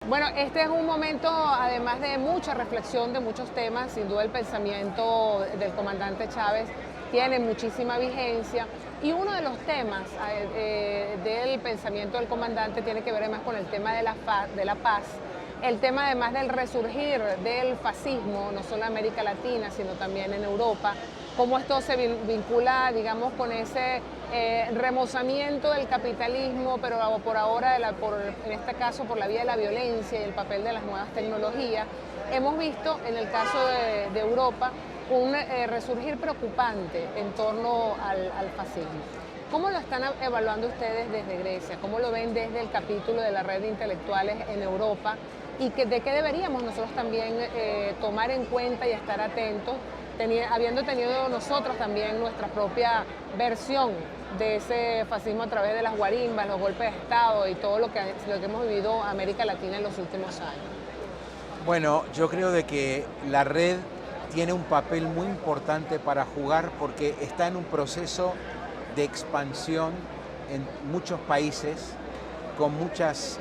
Bueno, este es un momento, además de mucha reflexión de muchos temas, sin duda el pensamiento del comandante Chávez tiene muchísima vigencia y uno de los temas del pensamiento del comandante tiene que ver además con el tema de la paz, el tema además del resurgir del fascismo, no solo en América Latina, sino también en Europa, cómo esto se vincula, digamos, con ese remozamiento del capitalismo, pero por ahora, en este caso, por la vía de la violencia y el papel de las nuevas tecnologías. Hemos visto, en el caso de Europa, un resurgir preocupante en torno al fascismo. ¿Cómo lo están evaluando ustedes desde Grecia? ¿Cómo lo ven desde el capítulo de la red de intelectuales en Europa? ¿Y de qué deberíamos nosotros también tomar en cuenta y estar atentos, habiendo tenido nosotros también nuestra propia versión de ese fascismo a través de las guarimbas, los golpes de Estado y todo lo que hemos vivido en América Latina en los últimos años? Bueno, yo creo de que la red tiene un papel muy importante para jugar porque está en un proceso de expansión en muchos países, con muchos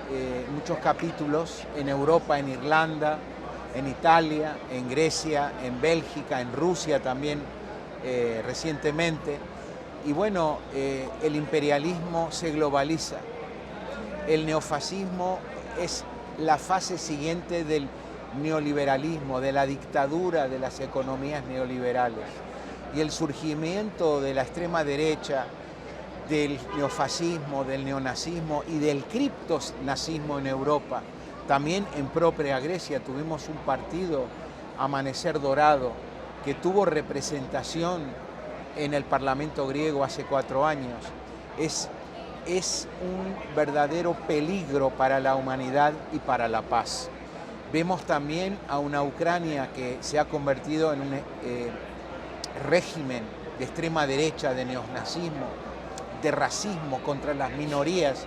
capítulos en Europa, en Irlanda, en Italia, en Grecia, en Bélgica, en Rusia también recientemente. Y bueno, el imperialismo se globaliza. El neofascismo es la fase siguiente del neoliberalismo, de la dictadura de las economías neoliberales. Y el surgimiento de la extrema derecha, del neofascismo, del neonazismo y del criptonazismo en Europa. También en propia Grecia tuvimos un partido, Amanecer Dorado, que tuvo representación en el Parlamento griego hace 4 años. Es un verdadero peligro para la humanidad y para la paz. Vemos también a una Ucrania que se ha convertido en un régimen de extrema derecha, de neonazismo, de racismo contra las minorías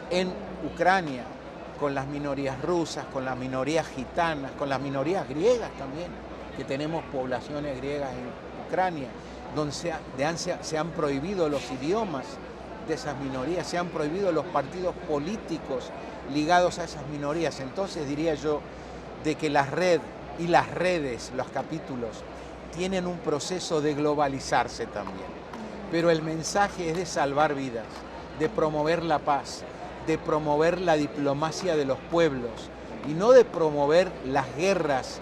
en Ucrania, con las minorías rusas, con las minorías gitanas, con las minorías griegas también, que tenemos poblaciones griegas en Ucrania, donde se han prohibido los idiomas de esas minorías, se han prohibido los partidos políticos ligados a esas minorías. Entonces diría yo de que la red y las redes, los capítulos, tienen un proceso de globalizarse también. Pero el mensaje es de salvar vidas, de promover la paz, de promover la diplomacia de los pueblos y no de promover las guerras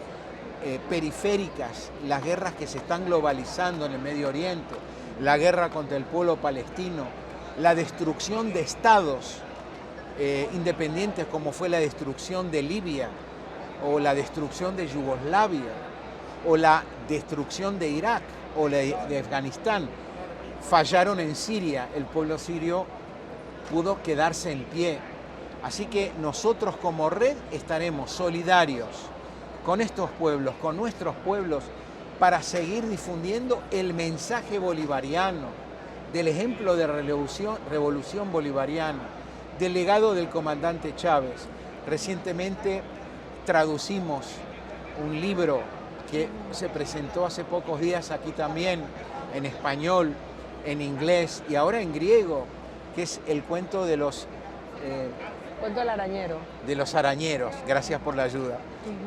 periféricas, las guerras que se están globalizando en el Medio Oriente, la guerra contra el pueblo palestino, la destrucción de estados independientes como fue la destrucción de Libia o la destrucción de Yugoslavia o la destrucción de Irak o de Afganistán. Fallaron en Siria, el pueblo sirio pudo quedarse en pie. Así que nosotros como red estaremos solidarios con estos pueblos, con nuestros pueblos, para seguir difundiendo el mensaje bolivariano, del ejemplo de revolución bolivariana, del legado del comandante Chávez. Recientemente traducimos un libro que se presentó hace pocos días aquí también, en español, en inglés y ahora en griego, que es el cuento de los... Cuento del arañero. De los arañeros, gracias por la ayuda.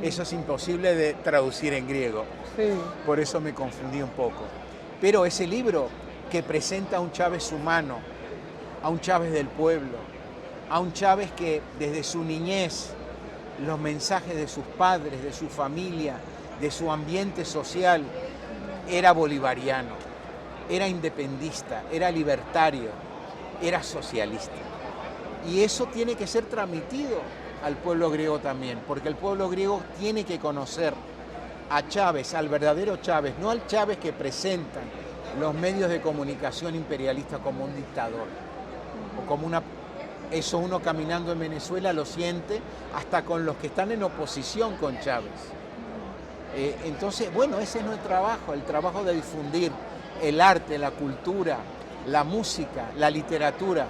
Eso es imposible de traducir en griego, Sí. por eso me confundí un poco. Pero ese libro que presenta a un Chávez humano, a un Chávez del pueblo, a un Chávez que desde su niñez, los mensajes de sus padres, de su familia, de su ambiente social, era bolivariano. Era independista, era libertario, era socialista. Y eso tiene que ser transmitido al pueblo griego también, porque el pueblo griego tiene que conocer a Chávez, al verdadero Chávez, no al Chávez que presentan los medios de comunicación imperialistas como un dictador, o como una... Eso uno caminando en Venezuela lo siente hasta con los que están en oposición con Chávez. Entonces, bueno, ese es nuestro trabajo, el trabajo de difundir el arte, la cultura, la música, la literatura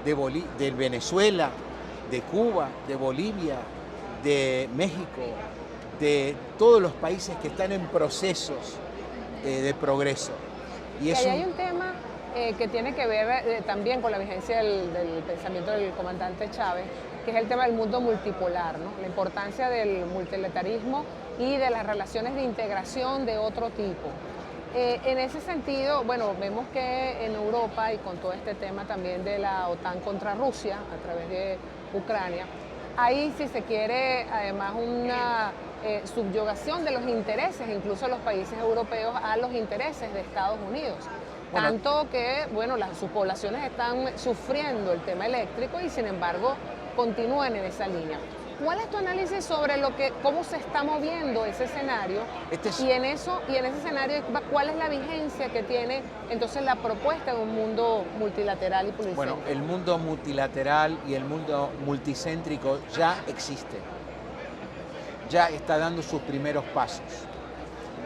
de Venezuela, de Cuba, de Bolivia, de México, de todos los países que están en procesos de progreso. Y ahí hay un tema que tiene que ver también con la vigencia del pensamiento del comandante Chávez, que es el tema del mundo multipolar, ¿no? La importancia del multilateralismo y de las relaciones de integración de otro tipo. En ese sentido, bueno, vemos que en Europa y con todo este tema también de la OTAN contra Rusia a través de Ucrania, hay, si se quiere, además una subyugación de los intereses, incluso los países europeos, a los intereses de Estados Unidos. Bueno, tanto que, bueno, sus poblaciones están sufriendo el tema eléctrico y sin embargo continúan en esa línea. ¿Cuál es tu análisis sobre cómo se está moviendo ese escenario? Y en ese escenario, ¿cuál es la vigencia que tiene entonces la propuesta de un mundo multilateral y policéntrico? Bueno, el mundo multilateral y el mundo multicéntrico ya existe. Ya está dando sus primeros pasos.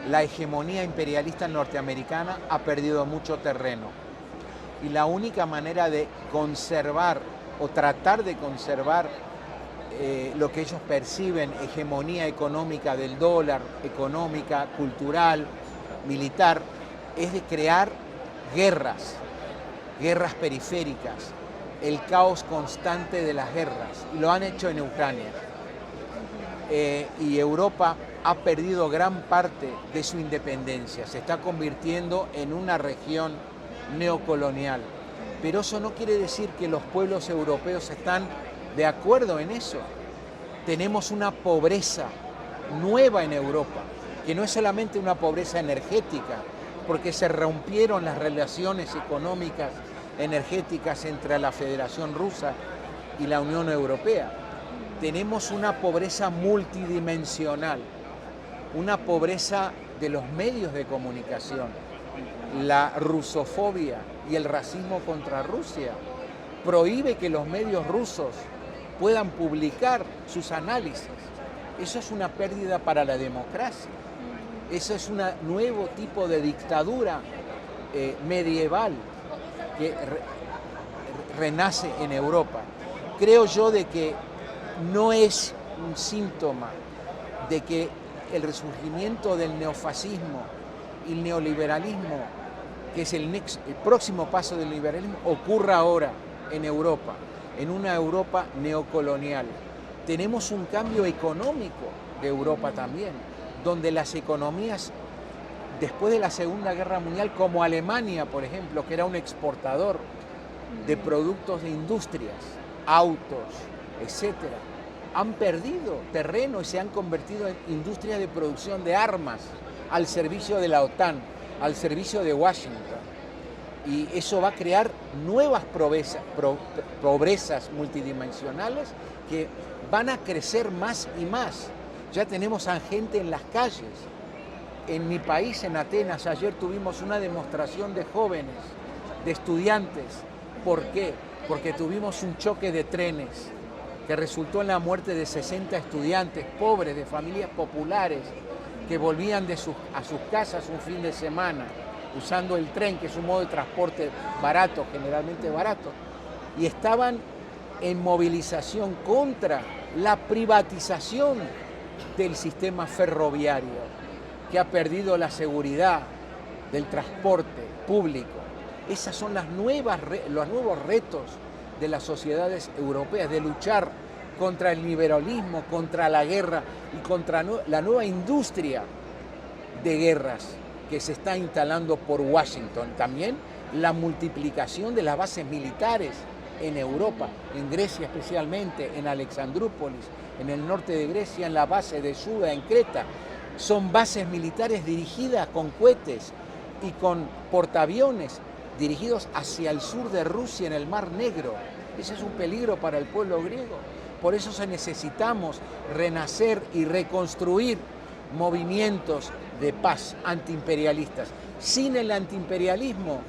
La hegemonía imperialista norteamericana ha perdido mucho terreno. Y la única manera de conservar o tratar de conservar lo que ellos perciben, hegemonía económica del dólar, económica, cultural, militar, es de crear guerras periféricas, el caos constante de las guerras, y lo han hecho en Ucrania. Y Europa ha perdido gran parte de su independencia, se está convirtiendo en una región neocolonial. Pero eso no quiere decir que los pueblos europeos están de acuerdo en eso. Tenemos una pobreza nueva en Europa, que no es solamente una pobreza energética, porque se rompieron las relaciones económicas, energéticas entre la Federación Rusa y la Unión Europea. Tenemos una pobreza multidimensional, una pobreza de los medios de comunicación, la rusofobia y el racismo contra Rusia prohíbe que los medios rusos puedan publicar sus análisis. Eso es una pérdida para la democracia. Eso es un nuevo tipo de dictadura medieval que renace en Europa. Creo yo de que no es un síntoma de que el resurgimiento del neofascismo y el neoliberalismo, que es el próximo paso del liberalismo, ocurra ahora en Europa, en una Europa neocolonial. Tenemos un cambio económico de Europa también, donde las economías, después de la Segunda Guerra Mundial, como Alemania, por ejemplo, que era un exportador de productos de industrias, autos, etcétera, han perdido terreno y se han convertido en industrias de producción de armas al servicio de la OTAN, al servicio de Washington. Y eso va a crear nuevas pobrezas multidimensionales que van a crecer más y más. Ya tenemos a gente en las calles. En mi país, en Atenas, ayer tuvimos una demostración de jóvenes, de estudiantes. ¿Por qué? Porque tuvimos un choque de trenes que resultó en la muerte de 60 estudiantes pobres de familias populares que volvían a sus casas un fin de semana usando el tren, que es un modo de transporte barato, generalmente barato, y estaban en movilización contra la privatización del sistema ferroviario, que ha perdido la seguridad del transporte público. Esos son los nuevos retos de las sociedades europeas, de luchar contra el liberalismo, contra la guerra y contra la nueva industria de guerras que se está instalando por Washington. También la multiplicación de las bases militares en Europa, en Grecia especialmente, en Alexandrópolis, en el norte de Grecia, en la base de Suda, en Creta. Son bases militares dirigidas con cohetes y con portaaviones dirigidos hacia el sur de Rusia, en el Mar Negro. Ese es un peligro para el pueblo griego. Por eso necesitamos renacer y reconstruir movimientos de paz antiimperialistas. Sin el antiimperialismo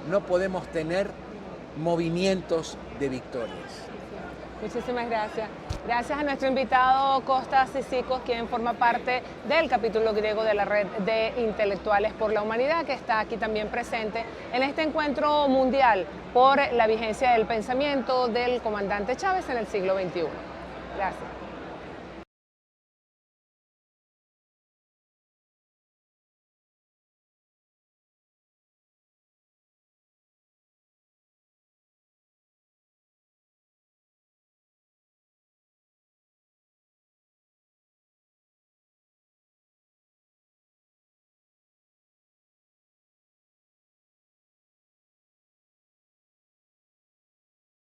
no podemos tener movimientos de victorias. Muchísimas gracias. Gracias a nuestro invitado Kostas Tzitzikos, quien forma parte del capítulo griego de la Red de Intelectuales por la Humanidad, que está aquí también presente en este encuentro mundial por la vigencia del pensamiento del comandante Chávez en el siglo XXI. Gracias.